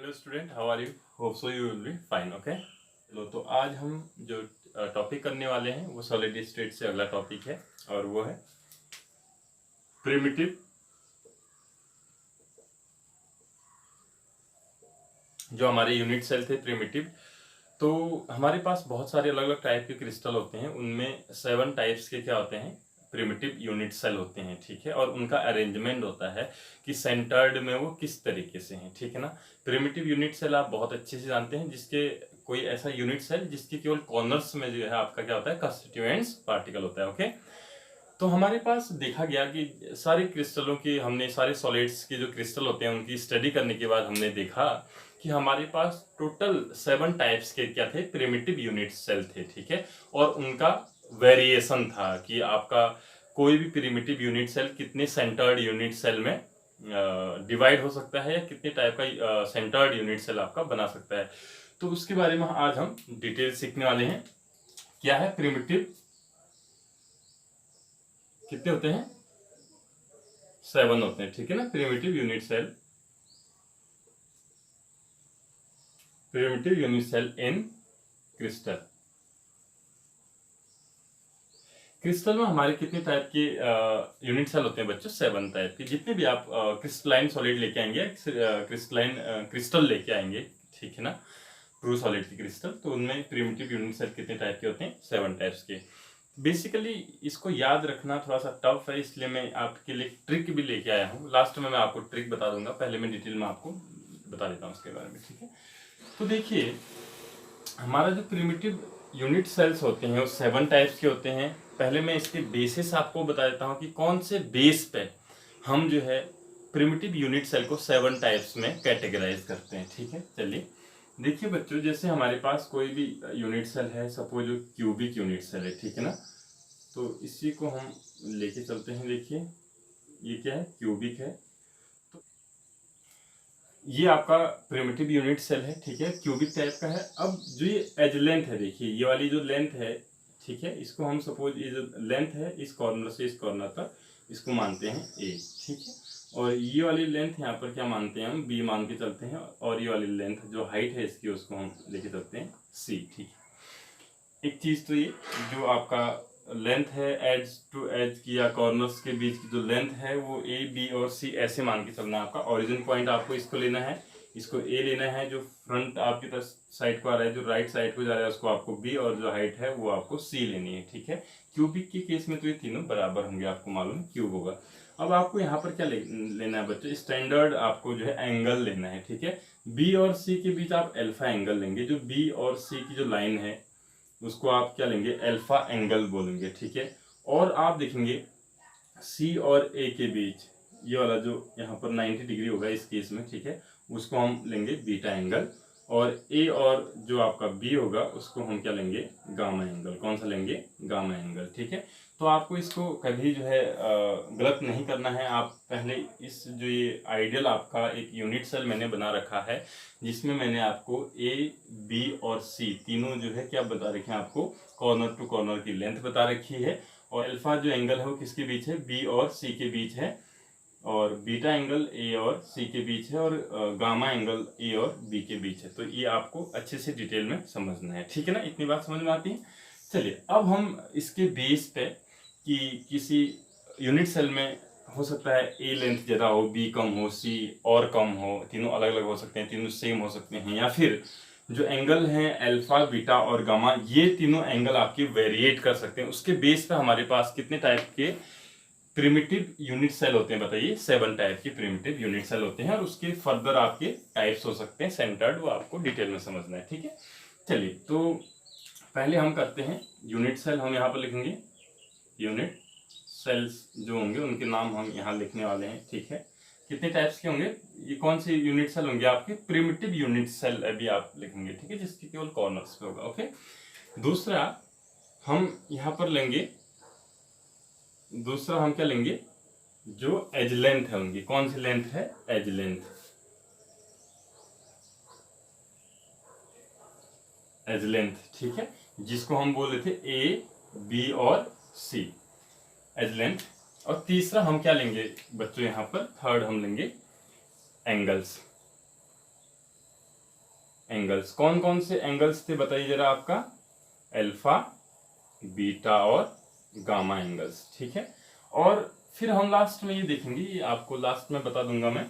Hello student, how are you? Hope so you will be fine. Okay, चलो तो आज हम जो टॉपिक करने वाले हैं वो सॉलिड स्टेट से अगला टॉपिक है और वो है प्रिमिटिव। जो हमारे यूनिट सेल थे प्रिमिटिव, तो हमारे पास बहुत सारे अलग अलग टाइप के क्रिस्टल होते हैं। उनमें 7 टाइप्स के क्या होते हैं, प्रिमिटिव यूनिट सेल होते हैं। ठीक है, और उनका अरेंजमेंट होता है कि सेंटर्ड में वो किस तरीके से हैं। ठीक है ना। प्रिमिटिव यूनिट सेल आप बहुत अच्छे से जानते हैं, जिसके कोई ऐसा यूनिट सेल जिसके केवल कॉर्नर्स में जो है आपका क्या होता है, कंस्टिट्यूएंट्स पार्टिकल होता है। ओके, तो हमारे पास देखा गया कि सारे क्रिस्टलों की, हमने सारे सॉलिड्स के जो क्रिस्टल होते हैं उनकी स्टडी करने के बाद हमने देखा कि हमारे पास टोटल 7 टाइप्स के क्या थे, प्रिमिटिव यूनिट सेल थे। ठीक है, और उनका वेरिएशन था कि आपका कोई भी प्रिमिटिव यूनिट सेल कितने सेंटर्ड यूनिट सेल में डिवाइड हो सकता है या कितने टाइप का सेंटर्ड यूनिट सेल आपका बना सकता है। तो उसके बारे में आज हम डिटेल सीखने वाले हैं। क्या है प्रिमिटिव, कितने होते हैं, 7 होते हैं। ठीक है ना। Primitive unit cell, primitive unit cell in crystal. Crystal में हमारे कितने टाइप के यूनिट सेल होते हैं बच्चों? 7 टाइप के। जितने भी आप क्रिस्टलाइन सॉलिड लेके आएंगे, क्रिस्टलाइन क्रिस्टल लेके आएंगे, ठीक है ना, ट्रू सॉलिड की क्रिस्टल, तो उनमें प्रिमिटिव यूनिट सेल कितने टाइप के होते हैं? 7 टाइप्स के। बेसिकली इसको याद रखना थोड़ा सा टफ है, इसलिए मैं आपके लिए ट्रिक भी लेके आया हूँ। लास्ट में मैं आपको ट्रिक बता दूंगा, पहले मैं डिटेल में आपको बता देता हूँ उसके बारे में। ठीक है, तो देखिए हमारा जो प्रिमिटिव यूनिट सेल्स होते हैं वो 7 टाइप्स के होते हैं। पहले मैं इसके बेसिस आपको बता देता हूँ कि कौन से बेस पे हम जो है प्रिमिटिव यूनिट सेल को 7 टाइप्स में कैटेगराइज करते हैं। ठीक है, चलिए देखिए बच्चों, जैसे हमारे पास कोई भी यूनिट सेल है, सपोज क्यूबिक यूनिट सेल है, ठीक है ना, तो इसी को हम लेके चलते हैं। देखिए ये क्या है, क्यूबिक है, तो ये आपका प्रिमिटिव यूनिट सेल है। ठीक है, क्यूबिक टाइप का है। अब जो ये एज लेंथ है, देखिए ये वाली जो लेंथ है, ठीक है, इसको हम सपोज ये जो लेंथ है इस कॉर्नर से इस कॉर्नर तक, इसको मानते हैं ए। ठीक है, और ये वाली लेंथ यहाँ पर क्या मानते हैं हम, बी मान के चलते हैं, और ये वाली लेंथ जो हाइट है इसकी उसको हम लेके चलते हैं सी। ठीक है, एक चीज तो ये जो आपका लेंथ है एज टू एज की या कॉर्नर्स के बीच की जो लेंथ है वो ए बी और सी ऐसे मान के चलना है। आपका ओरिजिन पॉइंट आपको इसको लेना है, इसको ए लेना है, जो फ्रंट आपकी तरफ साइड को आ रहा है, जो राइट साइड को जा रहा है उसको आपको बी, और जो हाइट है वो आपको सी लेनी है। ठीक है, क्यूबिक के केस में तो ये तीनों बराबर होंगे, आपको मालूम है क्यूब होगा। अब आपको यहाँ पर क्या लेना है बच्चों, स्टैंडर्ड आपको जो है एंगल लेना है। ठीक है, बी और सी के बीच आप अल्फा एंगल लेंगे। जो बी और सी की जो लाइन है उसको आप क्या लेंगे, अल्फा एंगल बोलेंगे। ठीक है, और आप देखेंगे सी और ए के बीच ये वाला जो यहाँ पर 90 डिग्री होगा इस केस में, ठीक है, उसको हम लेंगे बीटा एंगल, और ए और जो आपका बी होगा उसको हम क्या लेंगे, गामा एंगल। कौन सा लेंगे, गामा एंगल। ठीक है, तो आपको इसको कभी जो है गलत नहीं करना है। आप पहले इस जो ये आइडियल आपका एक यूनिट सेल मैंने बना रखा है, जिसमें मैंने आपको ए बी और सी तीनों जो है क्या बता रखे हैं, आपको कॉर्नर टू कॉर्नर की लेंथ बता रखी है, और अल्फा जो एंगल है वो किसके बीच है, बी और सी के बीच है, और बीटा एंगल ए और सी के बीच है, और गामा एंगल ए और बी के बीच है। तो ये आपको अच्छे से डिटेल में समझना है। ठीक है ना, इतनी बात समझ में आती है। चलिए अब हम इसके बेस पे कि किसी यूनिट सेल में हो सकता है ए लेंथ ज़्यादा हो, बी कम हो, सी और कम हो, तीनों अलग अलग हो सकते हैं, तीनों सेम हो सकते हैं, या फिर जो एंगल हैं अल्फा बीटा और गामा, ये तीनों एंगल आपके वेरिएट कर सकते हैं। उसके बेस पे हमारे पास कितने टाइप के प्रिमिटिव यूनिट सेल होते हैं बताइए? 7 टाइप के प्रिमिटिव यूनिट सेल होते हैं, और उसके फर्दर आपके टाइप्स हो सकते हैं सेंटर्ड, वो आपको डिटेल में समझना है। ठीक है, चलिए तो पहले हम करते हैं यूनिट सेल। हम यहाँ पर लिखेंगे यूनिट सेल्स जो होंगे उनके नाम हम यहाँ लिखने वाले हैं। ठीक है, कितने टाइप्स के होंगे, ये कौन से यूनिट सेल होंगे आपके, प्रिमिटिव यूनिट सेल अभी आप लिखेंगे। ठीक है, जिसकी केवल कॉर्नर्स पे होगा। ओके, दूसरा हम यहाँ पर लेंगे, दूसरा हम क्या लेंगे, जो एज लेंथ है उनकी, कौन सी लेंथ है, एज लेंथ, एज लेंथ। ठीक है, जिसको हम बोल रहे थे ए बी और सी, एज लेंथ। और तीसरा हम क्या लेंगे बच्चों, यहाँ पर थर्ड हम लेंगे एंगल्स। एंगल्स। कौन कौन से एंगल्स थे बताइए जरा आपका, अल्फा, बीटा और गामा एंगल्स, ठीक है। और फिर हम लास्ट में ये देखेंगे, ये आपको लास्ट में बता दूंगा मैं,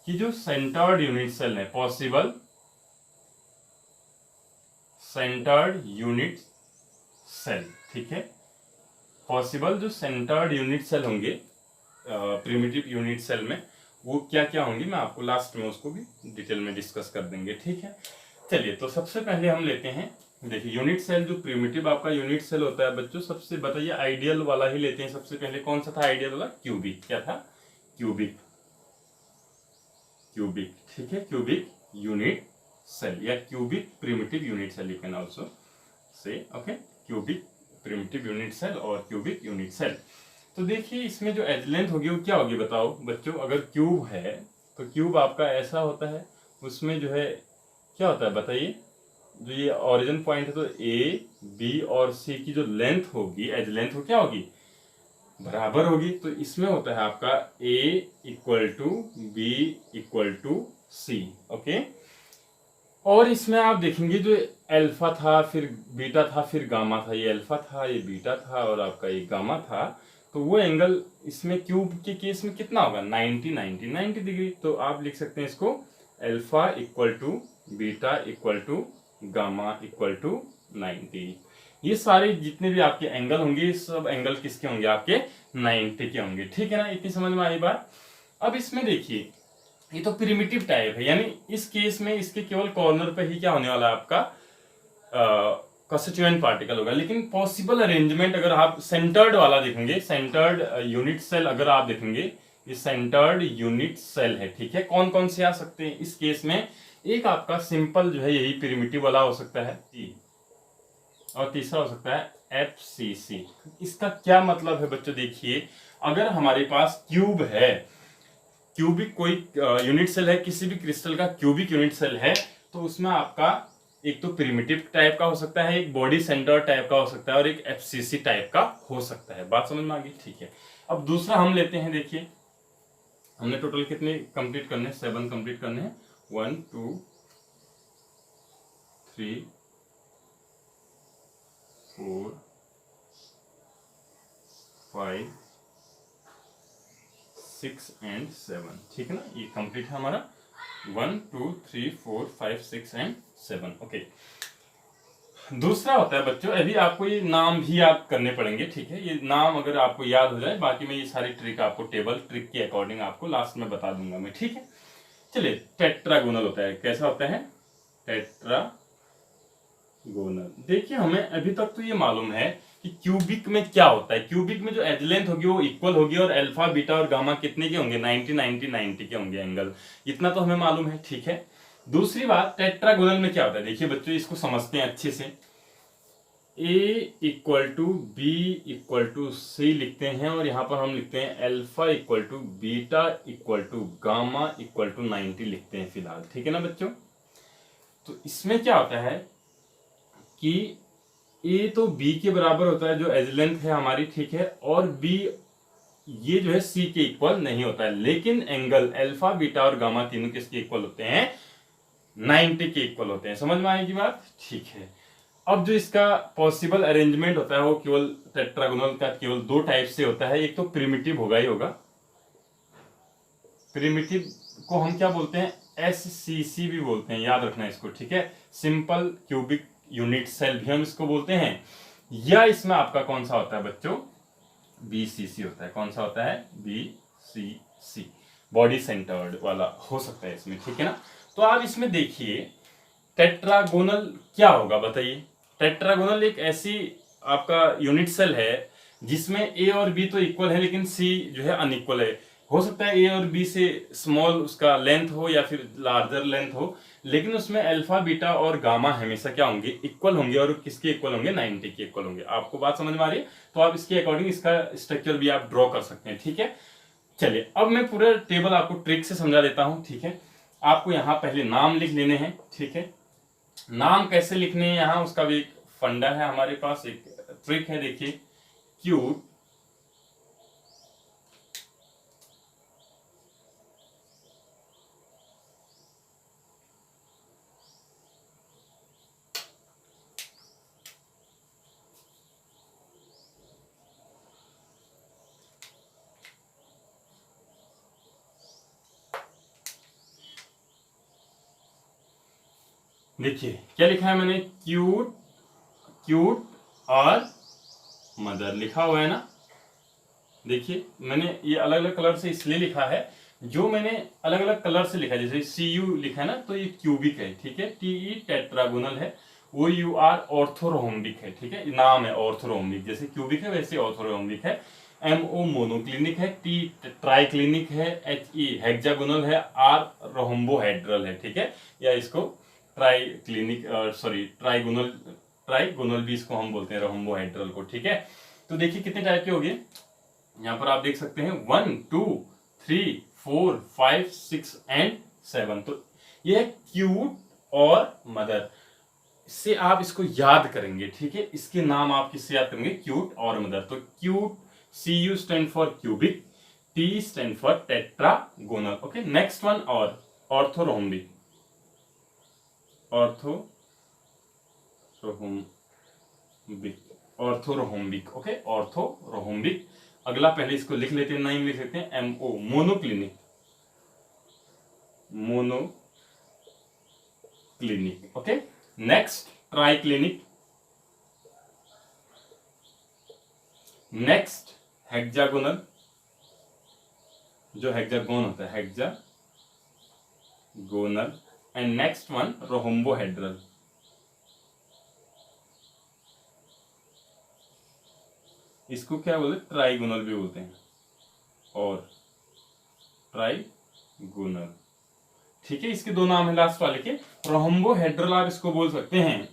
कि जो सेंटर्ड यूनिट सेल है, पॉसिबल सेंटर्ड यूनिट सेल, ठीक है, पॉसिबल जो सेंटर्ड यूनिट सेल होंगे प्रिमिटिव यूनिट सेल में, वो क्या क्या होंगी, मैं आपको लास्ट में उसको भी डिटेल में डिस्कस कर देंगे, ठीक है। चलिए, तो सबसे पहले हम लेते हैं, देखिए यूनिट सेल, जो प्रिमिटिव आपका यूनिट सेल होता है बच्चों, सबसे बताइए आइडियल वाला ही लेते हैं। सबसे पहले कौन सा था आइडियल वाला, क्यूबिक। क्या था, क्यूबिक, क्यूबिक, ठीक है, क्यूबिक यूनिट सेल या cubic primitive unit cell, you can also say, okay, cubic primitive unit cell और क्यूबिक यूनिट सेल। तो देखिए इसमें जो एज लेंथ होगी वो क्या होगी बताओ बच्चों, अगर क्यूब है तो क्यूब आपका ऐसा होता है, उसमें जो है क्या होता है बताइए, जो ये ओरिजिन पॉइंट है तो ए बी और सी की जो लेंथ होगी, एज लेंथ वो क्या होगी, बराबर होगी। तो इसमें होता है आपका a equal to b equal to c, okay. और इसमें आप देखेंगे जो अल्फा था, फिर बीटा था, फिर गामा था, ये अल्फा था, ये बीटा था और आपका ये गामा था, तो वो एंगल इसमें क्यूब के केस में कितना होगा, 90 डिग्री। तो आप लिख सकते हैं इसको alpha equal to beta equal to gamma equal to 90। ये सारे जितने भी आपके एंगल होंगे, ये सब एंगल किसके होंगे, आपके 90 के होंगे, ठीक है ना। इतनी समझ में आई बात। अब इसमें देखिए, ये तो प्रिमिटिव टाइप है, यानी इस केस में इसके केवल कॉर्नर पे ही क्या होने वाला है आपका कंस्टिट्यूएंट पार्टिकल होगा। लेकिन पॉसिबल अरेंजमेंट अगर आप सेंटर्ड वाला देखेंगे, सेंटर्ड यूनिट सेल अगर आप देखेंगे, ये सेंटर्ड यूनिट सेल है, ठीक है। कौन कौन से आ सकते हैं इस केस में, एक आपका सिंपल जो है यही प्रिमिटिव वाला हो सकता है, और तीसरा हो सकता है एफसीसी। इसका क्या मतलब है बच्चों, देखिए अगर हमारे पास क्यूब है, क्यूबिक कोई यूनिट सेल है, किसी भी क्रिस्टल का क्यूबिक यूनिट सेल है, तो उसमें आपका एक तो प्रिमिटिव टाइप का हो सकता है, एक बॉडी सेंटर टाइप का हो सकता है और एक एफसीसी टाइप का हो सकता है। बात समझ में आ गई, ठीक है। अब दूसरा हम लेते हैं, देखिए हमने टोटल कितने कंप्लीट करने हैं, 7 कंप्लीट करने हैं, 1 2 3 4 5 6 एंड 7, ठीक है ना, ये कंप्लीट है हमारा 1 2 3 4 5 6 एंड 7, ओके। दूसरा होता है बच्चों, अभी आपको ये नाम भी याद करने पड़ेंगे, ठीक है। ये नाम अगर आपको याद हो जाए, बाकी मैं ये सारी ट्रिक आपको टेबल ट्रिक के अकॉर्डिंग आपको लास्ट में बता दूंगा मैं, ठीक है। चलिए, टेट्रागोनल होता है, कैसा होता है, टेट्रागोनल। देखिए हमें अभी तक तो ये मालूम है कि क्यूबिक में क्या होता है, क्यूबिक में जो एज लेंथ होगी वो इक्वल होगी और अल्फा बीटा और गामा कितने के होंगे, 90 90 90 के होंगे एंगल, इतना तो हमें मालूम है, ठीक है। दूसरी बात, टेट्रागोनल में क्या होता है, देखिए बच्चों इसको समझते हैं अच्छे से। A equal to b equal to c लिखते हैं और यहां पर हम लिखते हैं alpha equal to beta equal to gamma equal to 90 लिखते हैं फिलहाल, ठीक है ना बच्चों। तो इसमें क्या होता है कि ए तो बी के बराबर होता है जो एज लेंथ है हमारी, ठीक है, और बी ये जो है सी के इक्वल नहीं होता है, लेकिन एंगल अल्फा बीटा और गामा तीनों किसके इक्वल होते हैं, 90 के इक्वल होते हैं। समझ में आएगी बात, ठीक है। अब जो इसका पॉसिबल अरेंजमेंट होता है वो केवल टेट्रागोनल का केवल 2 टाइप से होता है, एक तो प्रिमिटिव होगा ही होगा, प्रिमिटिव को हम क्या बोलते हैं, एससीसी भी बोलते हैं, याद रखना इसको, ठीक है। सिंपल क्यूबिक यूनिट सेल भी हम इसको बोलते हैं, या इसमें आपका कौन सा होता है बच्चों, बीसीसी होता है। कौन सा होता है, बीसीसी, बॉडी सेंटर्ड वाला हो सकता है इसमें, ठीक है ना। तो आप इसमें देखिए टेट्रागोनल क्या होगा बताइए। टेट्रागोनल एक ऐसी आपका यूनिट सेल है जिसमें ए और बी तो इक्वल है लेकिन सी जो है अनइक्वल है। हो सकता है ए और बी से स्मॉल उसका लेंथ हो या फिर लार्जर लेंथ हो, लेकिन उसमें अल्फा बीटा और गामा हमेशा क्या होंगे, इक्वल होंगे, और किसके इक्वल होंगे, 90 के इक्वल होंगे। आपको बात समझ में आ रही है, तो आप इसके अकॉर्डिंग इसका स्ट्रक्चर भी आप ड्रॉ कर सकते हैं, ठीक है। चलिए अब मैं पूरा टेबल आपको ट्रिक से समझा देता हूं, ठीक है। आपको यहां पहले नाम लिख लेने हैं, ठीक है। नाम कैसे लिखने हैं यहां उसका भी एक फंडा है हमारे पास, एक ट्रिक है, देखिए क्यूब देखिए क्या लिखा है मैंने, क्यूट, क्यूट और मदर लिखा हुआ है ना। देखिए मैंने ये अलग अलग कलर से इसलिए लिखा है, जो मैंने अलग अलग कलर से लिखा है, जैसे CU लिखा है ना, तो ये क्यूबिक है, ठीक है। TE टेट्रागोनल है, OUR ऑर्थोरोम्बिक है, ठीक है, नाम है ऑर्थोरोम्बिक, जैसे क्यूबिक है वैसे ऑर्थोरोम्बिक है। MO मोनोक्लिनिक है, T ट्राइक्लिनिक है, HE हेक्सागोनल है, R रोम्बोहेड्रल है, ठीक है, या इसको ट्राइक्लिनिक सॉरी ट्राइगोनल, ट्राइगोनल भी इसको हम बोलते हैं रोम्बोहेड्रल को, ठीक है। तो देखिए कितने टाइप के हो गए, यहाँ पर आप देख सकते हैं 1 2 3 4 5 6 एंड 7। तो ये है क्यूट और मदर, इससे आप इसको याद करेंगे, ठीक है। इसके नाम आप किससे याद करेंगे, क्यूट और मदर। तो cute, CU stand for cubic, T stand for tetragonal, okay. Next one और ऑर्थोरोम्बिक, ऑर्थोरोम्बिक, ओके, ऑर्थोरोम्बिक। अगला पहले इसको लिख लेते हैं, नाम लिख लेते हैं, MO monoclinic, monoclinic, okay. Next triclinic, next hexagonal, जो हेक्सागोन होता है hexagonal, and next one rhombohedral. इसको क्या बोलते हैं, ट्राइगोनल भी बोलते हैं, और ट्राइगोनल, ठीक है। इसके दो नाम है लास्ट वाले के, रोम्बोहेड्रल आप इसको बोल सकते हैं,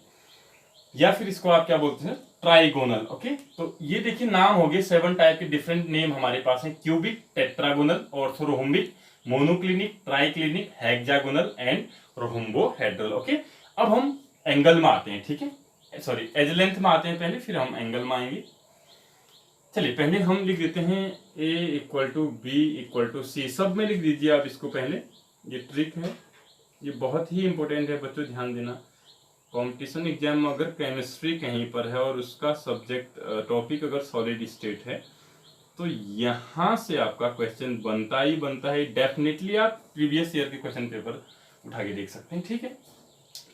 या फिर इसको आप क्या बोलते हैं, ट्राइगोनल, ओके। तो ये देखिए नाम हो गए 7 टाइप के डिफरेंट नेम हमारे पास हैं, cubic, tetragonal, orthorhombic, monoclinic, triclinic, hexagonal and rhombohedral, okay. अब हम एंगल में आते हैं, ठीक है, सॉरी एज लेंथ में आते हैं पहले, फिर हम एंगल में आएंगे। चलिए पहले हम लिख देते हैं A = B = C, सब में लिख दीजिए आप इसको पहले, ये ट्रिक है, ये बहुत ही इंपॉर्टेंट है बच्चों, ध्यान देना। कंपटीशन एग्जाम में अगर केमिस्ट्री कहीं पर है और उसका सब्जेक्ट टॉपिक अगर सॉलिड स्टेट है, तो यहाँ से आपका क्वेश्चन बनता ही बनता है, डेफिनेटली आप प्रीवियस ईयर के क्वेश्चन पेपर उठा के देख सकते हैं, ठीक है।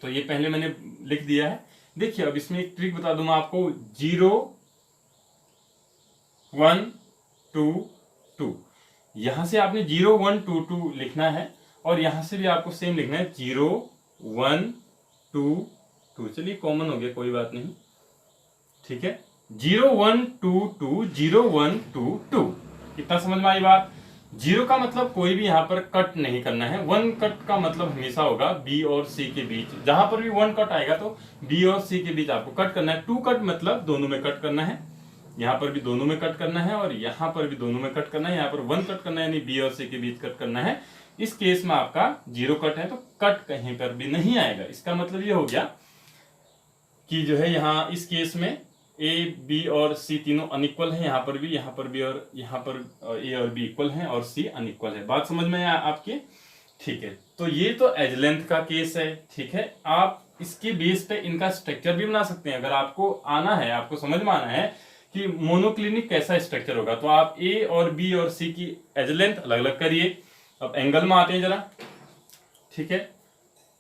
तो ये पहले मैंने लिख दिया है। देखिए अब इसमें एक ट्रिक बता दूं मैं आपको, 0 1 2 2, यहां से आपने 0 1 2 2 लिखना है, और यहां से भी आपको सेम लिखना है 0 1 2 2। चलिए कॉमन हो गया, कोई बात नहीं, ठीक है। 0 1 2 2 0 1 2 2, इतना समझ में आई बात। 0 का मतलब कोई भी यहाँ पर कट नहीं करना है, 1 कट का मतलब हमेशा होगा B और C के बीच, जहां पर भी 1 कट आएगा तो B और C के बीच आपको कट करना है। 2 कट मतलब दोनों में कट करना है, यहाँ पर भी दोनों में कट करना है, और यहाँ पर भी दोनों में कट करना है, यहाँ पर 1 कट करना है, यानी B और C के बीच कट करना है। इस केस में आपका 0 कट है तो कट कहीं पर भी नहीं आएगा। इसका मतलब ये हो गया कि जो है यहाँ इस केस में A B और C तीनों अनइक्वल है, यहाँ पर भी और यहाँ पर A और B इक्वल हैं और C अनइक्वल है। बात समझ में आया आपके, ठीक है। तो ये तो एज लेंथ का केस है, ठीक है। आप इसके बेस पे इनका स्ट्रक्चर भी बना सकते हैं, अगर आपको आना है, आपको समझ में आना है कि मोनोक्लिनिक कैसा स्ट्रक्चर होगा, तो आप A और B और C की एज लेंथ अलग अलग करिए। अब एंगल में आते हैं जरा, ठीक है।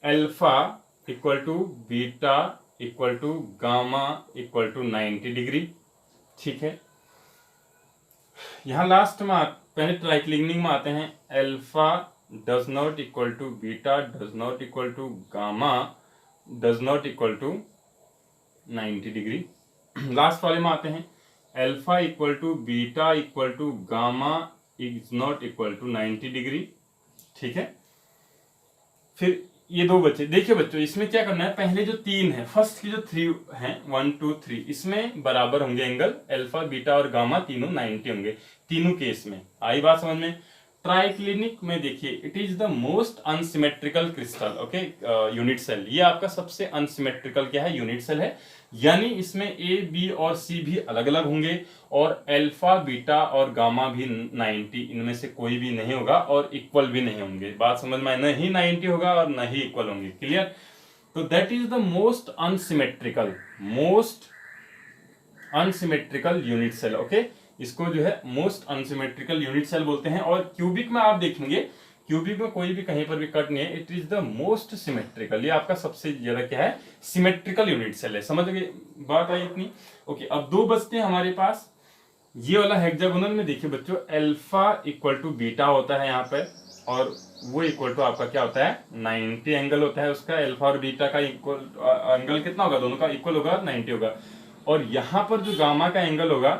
अल्फा = बीटा = गामा = 90 डिग्री, ठीक है। यहां लास्ट में पहले ट्राइक्लिनिक में आते हैं, alpha does not = beta does not = gamma does not = 90 degree. Last वाले में आते हैं, alpha = beta = gamma is not = 90 degree, ठीक है। फिर ये दो बच्चे, देखिए बच्चों इसमें क्या करना है, पहले जो 3 है, फर्स्ट की जो 3 हैं 1 2 3, इसमें बराबर होंगे एंगल, अल्फा बीटा और गामा तीनों 90 होंगे, तीनों केस में। आई बात समझ में। ट्राइक्लिनिक में देखिए, it is the most unsymmetrical crystal, okay, unit cell. ये आपका सबसे अनसिमेट्रिकल क्या है, यूनिट सेल है, यानी इसमें A B और C भी अलग अलग होंगे, और अल्फा बीटा और गामा भी 90, इनमें से कोई भी नहीं होगा, और इक्वल भी नहीं होंगे। बात समझ में, न ही 90 होगा और न ही इक्वल होंगे, क्लियर। तो that is the most unsymmetrical unit cell, okay. इसको जो है मोस्ट अनसिमेट्रिकल यूनिट सेल बोलते हैं। और क्यूबिक में आप देखेंगे क्यूबिक में कोई भी कहीं पर भी कट नहीं है, it is the most symmetrical, ये आपका सबसे ज्यादा क्या है, सिमेट्रिकल यूनिट सेल है। समझ गए बात आई इतनी? ओके, अब दो बचते हैं हमारे पास। ये वाला हेक्सागोनल में देखिए बच्चों, अल्फा इक्वल टू बीटा होता है यहाँ पे, और वो इक्वल टू आपका क्या होता है, 90 एंगल होता है उसका। अल्फा और बीटा का इक्वल एंगल कितना होगा, दोनों का इक्वल होगा, 90 होगा। और यहाँ पर जो गामा का एंगल होगा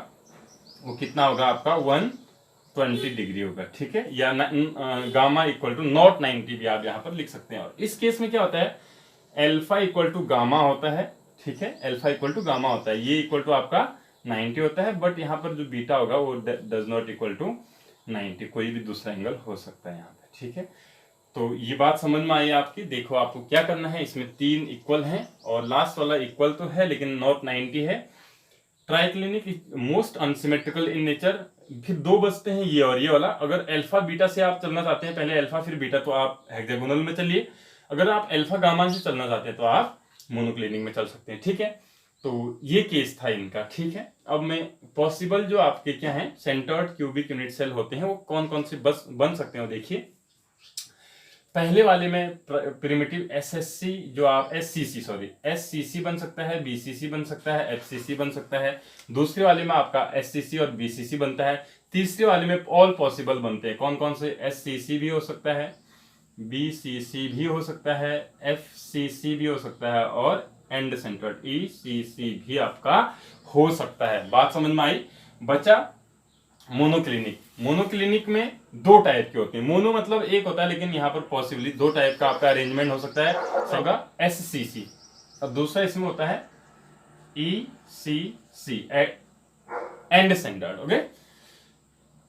वो कितना होगा आपका, 120 डिग्री होगा, ठीक है। या गामा इक्वल टू नॉट 90 भी आप यहाँ पर लिख सकते हैं। और इस केस में क्या होता है, अल्फा इक्वल टू गामा होता है, ठीक है, अल्फा इक्वल टू गामा होता है, ये इक्वल टू आपका 90 होता है। बट यहाँ पर जो बीटा होगा वो डज नॉट इक्वल टू 90, कोई भी दूसरा एंगल हो सकता है यहाँ पे, ठीक है। तो ये बात समझ में आई आपकी। देखो आपको क्या करना है, इसमें 3 इक्वल हैं और लास्ट वाला इक्वल तो है लेकिन नॉट 90 है। Triclinic most unsymmetrical in nature. फिर दो बचते हैं, ये और ये वाला। अगर अल्फा बीटा से आप चलना चाहते हैं, पहले अल्फा फिर बीटा, तो आप हेक्सागोनल में चलिए। अगर आप अल्फा गामा से चलना चाहते हैं तो आप मोनोक्लिनिक में चल सकते हैं, ठीक है। तो ये केस था इनका, ठीक है। अब मैं पॉसिबल जो आपके क्या है सेंटर्ड क्यूबिक यूनिट सेल होते हैं वो कौन कौन से बस बन सकते हैं, देखिए। पहले वाले में प्रिमिटिव एसएससी जो आप एससीसी बन सकता है, बीसीसी बन सकता है, एफसीसी बन सकता है। दूसरे वाले में आपका एससीसी और बीसीसी बनता है। तीसरे वाले में ऑल पॉसिबल बनते हैं। कौन कौन से, एससीसी भी हो सकता है, बीसीसी भी हो सकता है, एफसीसी भी हो सकता है, और एंड सेंटर्ड ईसीसी भी आपका हो सकता है। बात समझ में आई? बचा मोनोक्लिनिक। मोनोक्लिनिक में 2 टाइप के होते हैं। मोनो मतलब एक होता है, लेकिन यहाँ पर पॉसिबली 2 टाइप का आपका अरेंजमेंट हो सकता है। होगा एससीसी और दूसरा इसमें होता है ईसीसी, एंड सेंटर्ड। ओके,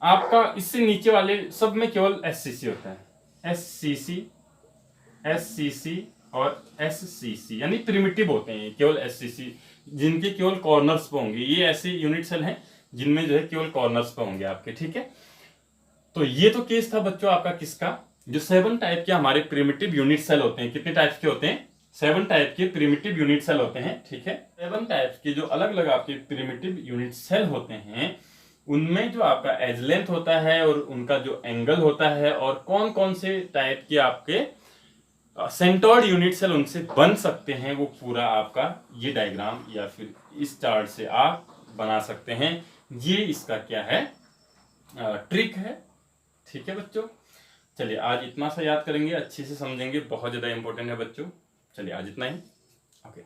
आपका इससे नीचे वाले सब में केवल एससीसी होता है। एससीसी, एससीसी और एससीसी यानी प्रिमिटिव होते हैं केवल एससीसी, जिनके केवल कॉर्नर्स पे होंगे। ये ऐसे यूनिट सेल हैं जिनमें जो है केवल कॉर्नर्स पे होंगे आपके, ठीक है। तो ये तो केस था बच्चों आपका किसका, जो 7 टाइप के हमारे प्रिमिटिव यूनिट सेल होते हैं। कितने टाइप के होते हैं, 7 टाइप के प्रिमिटिव यूनिट सेल होते हैं, ठीक है। 7 टाइप के जो अलग अलग आपके प्रिमिटिव यूनिट सेल होते हैं, उनमें जो आपका एज लेंथ होता है और उनका जो एंगल होता है, और कौन कौन से टाइप के आपके सेंटर्ड यूनिट सेल उनसे बन सकते हैं, वो पूरा आपका ये डायग्राम या फिर इस चार्ट से आप बना सकते हैं। ये इसका क्या है, ट्रिक है, ठीक है बच्चों। चलिए आज इतना सा याद करेंगे, अच्छे से समझेंगे, बहुत ज्यादा इंपॉर्टेंट है बच्चों। चलिए आज इतना ही, ओके।